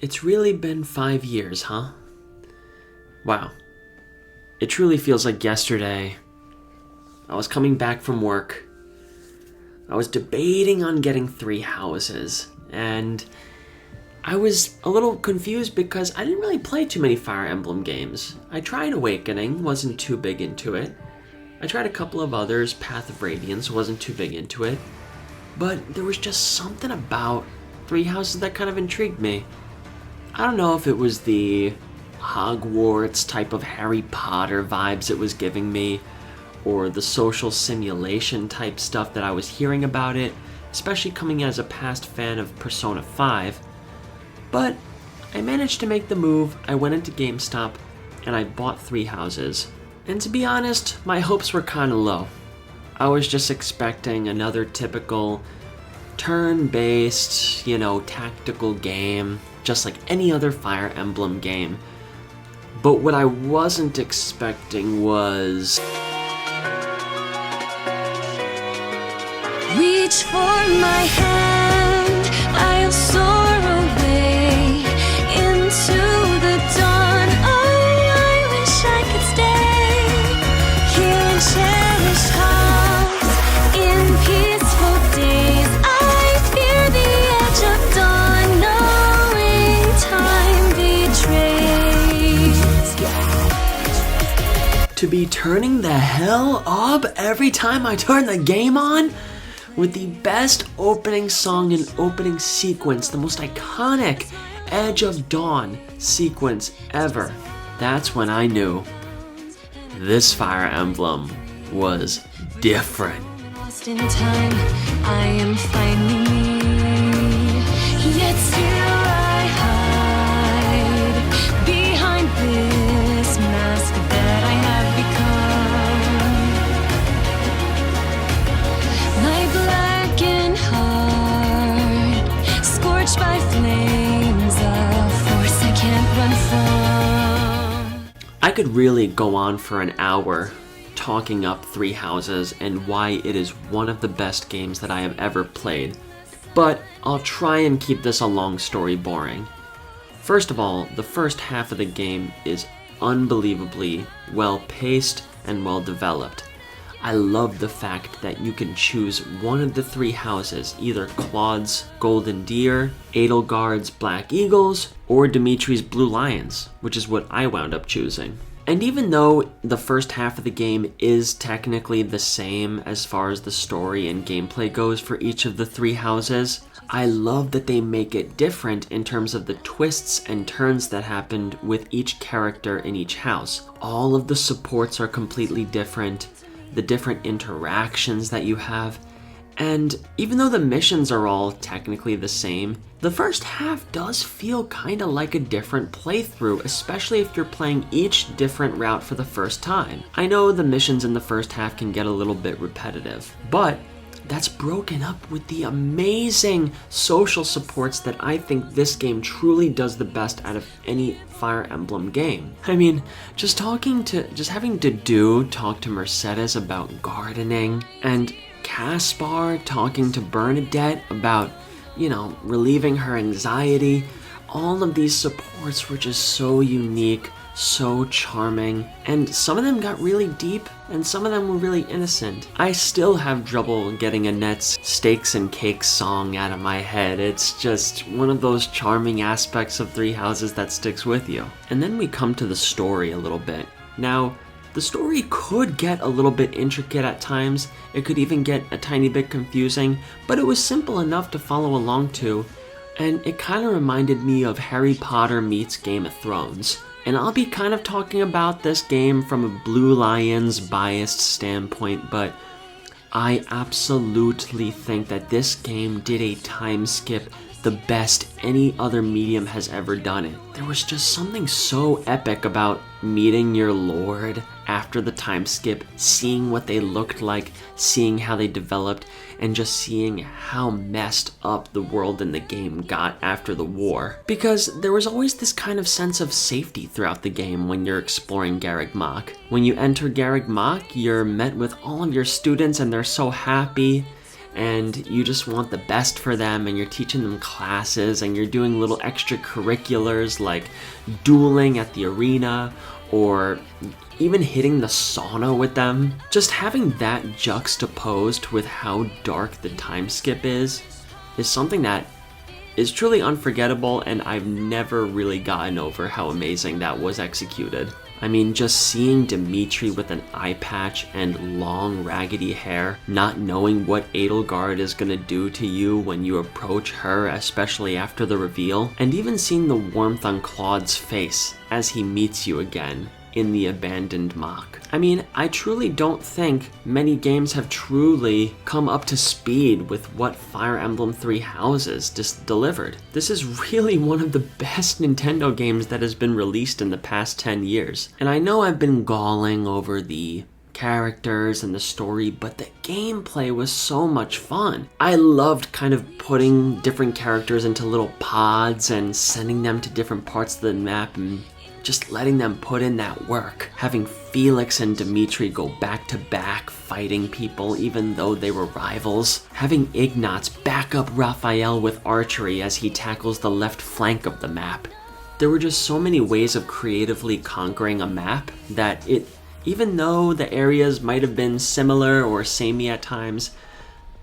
It's really been 5 years, huh? Wow. It truly feels like yesterday. I was coming back from work. I was debating on getting 3 houses, and I was a little confused because I didn't really play too many Fire Emblem games. I tried Awakening, wasn't too big into it. I tried a couple of others, Path of Radiance, wasn't too big into it. But there was just something about 3 houses that kind of intrigued me. I don't know if it was the Hogwarts type of Harry Potter vibes it was giving me, or the social simulation type stuff that I was hearing about it, especially coming as a past fan of Persona 5. But I managed to make the move. I went into GameStop and I bought 3 houses. And to be honest, my hopes were kind of low. I was just expecting another typical turn-based, tactical game, just like any other Fire Emblem game. But what I wasn't expecting was... Reach for my hand, I'll soar away into the dawn. Oh, I wish I could stay here and cherish hearts in peaceful days. I fear the edge of dawn, knowing time betrays. To be turning the hell up every time I turn the game on? With the best opening song and opening sequence, the most iconic Edge of Dawn sequence ever. That's when I knew this Fire Emblem was different. Lost in time, I am finding me. Yet still I hide behind this mask that I have become. My blackened heart, scorched by flames of force I can't run from. I could really go on for an hour talking up 3 houses and why it is one of the best games that I have ever played, but I'll try and keep this a long story boring. First of all, the first half of the game is unbelievably well paced and well developed. I love the fact that you can choose one of the 3 houses, either Claude's Golden Deer, Edelgard's Black Eagles, or Dimitri's Blue Lions, which is what I wound up choosing. And even though the first half of the game is technically the same as far as the story and gameplay goes for each of the 3 houses, I love that they make it different in terms of the twists and turns that happened with each character in each house. All of the supports are completely different, the different interactions that you have, and even though the missions are all technically the same, the first half does feel kinda like a different playthrough, especially if you're playing each different route for the first time. I know the missions in the first half can get a little bit repetitive, but that's broken up with the amazing social supports that I think this game truly does the best out of any Fire Emblem game. I mean, just having to talk to Mercedes about gardening, and Caspar talking to Bernadette about, relieving her anxiety. All of these supports were just so unique, so charming, and some of them got really deep, and some of them were really innocent. I still have trouble getting Annette's Steaks and Cakes song out of my head. It's just one of those charming aspects of 3 houses that sticks with you. And then we come to the story a little bit. Now, the story could get a little bit intricate at times, it could even get a tiny bit confusing, but it was simple enough to follow along to, and it kind of reminded me of Harry Potter meets Game of Thrones. And I'll be kind of talking about this game from a Blue Lions biased standpoint, but I absolutely think that this game did a time skip the best any other medium has ever done it. There was just something so epic about meeting your lord after the time skip, seeing what they looked like, seeing how they developed, and just seeing how messed up the world in the game got after the war. Because there was always this kind of sense of safety throughout the game when you're exploring Garreg Mach. When you enter Garreg Mach, you're met with all of your students and they're so happy, and you just want the best for them, and you're teaching them classes, and you're doing little extracurriculars like dueling at the arena, or even hitting the sauna with them. Just having that juxtaposed with how dark the time skip is something that is truly unforgettable, and I've never really gotten over how amazing that was executed. I mean, just seeing Dimitri with an eye patch and long, raggedy hair, not knowing what Edelgard is gonna do to you when you approach her, especially after the reveal, and even seeing the warmth on Claude's face as he meets you again in the abandoned Mach. I mean, I truly don't think many games have truly come up to speed with what Fire Emblem Three Houses just delivered. This is really one of the best Nintendo games that has been released in the past 10 years. And I know I've been galling over the characters and the story, but the gameplay was so much fun. I loved kind of putting different characters into little pods and sending them to different parts of the map and just letting them put in that work. Having Felix and Dimitri go back to back fighting people even though they were rivals. Having Ignatz back up Raphael with archery as he tackles the left flank of the map. There were just so many ways of creatively conquering a map that even though the areas might have been similar or samey at times,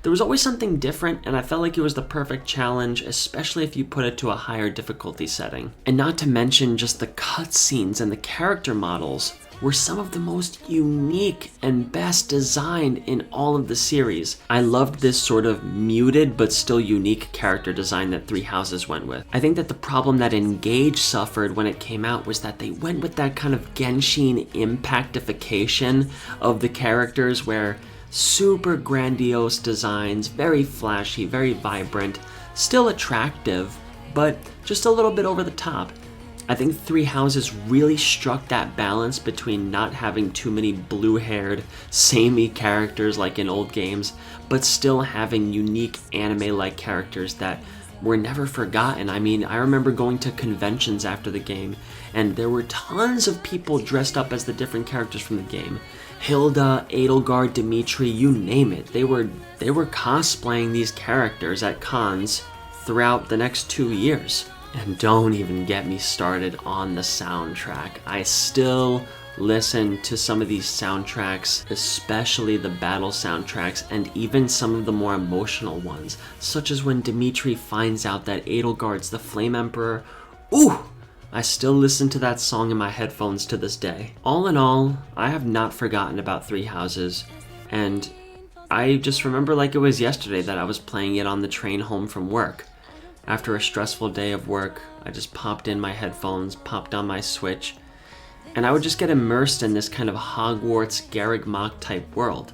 there was always something different, and I felt like it was the perfect challenge, especially if you put it to a higher difficulty setting. And not to mention just the cutscenes and the character models were some of the most unique and best designed in all of the series. I loved this sort of muted but still unique character design that Three Houses went with. I think that the problem that Engage suffered when it came out was that they went with that kind of Genshin impactification of the characters where super grandiose designs, very flashy, very vibrant, still attractive, but just a little bit over the top. I think Three Houses really struck that balance between not having too many blue-haired, samey characters like in old games, but still having unique anime-like characters that were never forgotten. I mean, I remember going to conventions after the game, and there were tons of people dressed up as the different characters from the game. Hilda, Edelgard, Dimitri, you name it. They were cosplaying these characters at cons throughout the next 2 years. And don't even get me started on the soundtrack. I still listen to some of these soundtracks, especially the battle soundtracks, and even some of the more emotional ones, such as when Dimitri finds out that Edelgard's the Flame Emperor. Ooh! I still listen to that song in my headphones to this day. All in all, I have not forgotten about Three Houses, and I just remember like it was yesterday that I was playing it on the train home from work. After a stressful day of work, I just popped in my headphones, popped on my Switch, and I would just get immersed in this kind of Hogwarts Garreg Mach type world.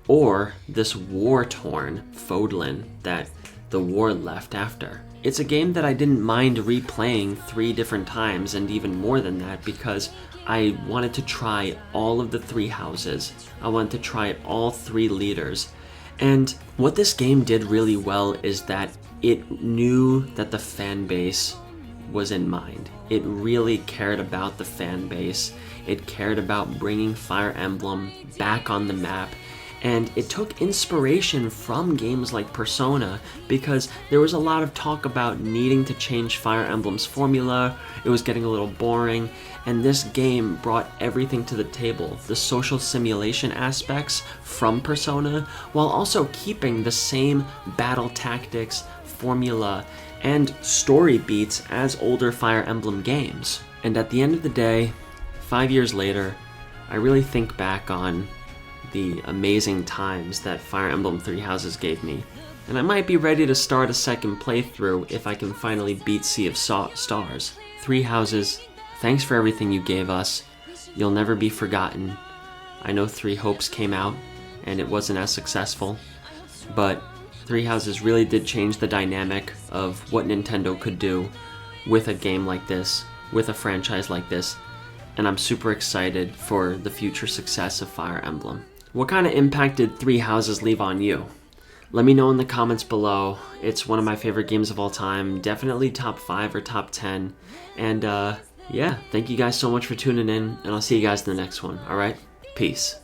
Or this war-torn Fodlan that the war left after. It's a game that I didn't mind replaying 3 different times, and even more than that, because I wanted to try all of the 3 houses. I wanted to try all 3 leaders. And what this game did really well is that it knew that the fan base was in mind. It really cared about the fan base. It cared about bringing Fire Emblem back on the map. And it took inspiration from games like Persona, because there was a lot of talk about needing to change Fire Emblem's formula. It was getting a little boring, and this game brought everything to the table, the social simulation aspects from Persona, while also keeping the same battle tactics, formula, and story beats as older Fire Emblem games. And at the end of the day, 5 years later, I really think back on the amazing times that Fire Emblem Three Houses gave me. And I might be ready to start a second playthrough if I can finally beat Sea of Stars. Three Houses, thanks for everything you gave us. You'll never be forgotten. I know Three Hopes came out, and it wasn't as successful, but Three Houses really did change the dynamic of what Nintendo could do with a game like this, with a franchise like this, and I'm super excited for the future success of Fire Emblem. What kind of impact did Three Houses leave on you? Let me know in the comments below. It's one of my favorite games of all time, definitely top 5 or top 10. And yeah, thank you guys so much for tuning in, and I'll see you guys in the next one, alright? Peace.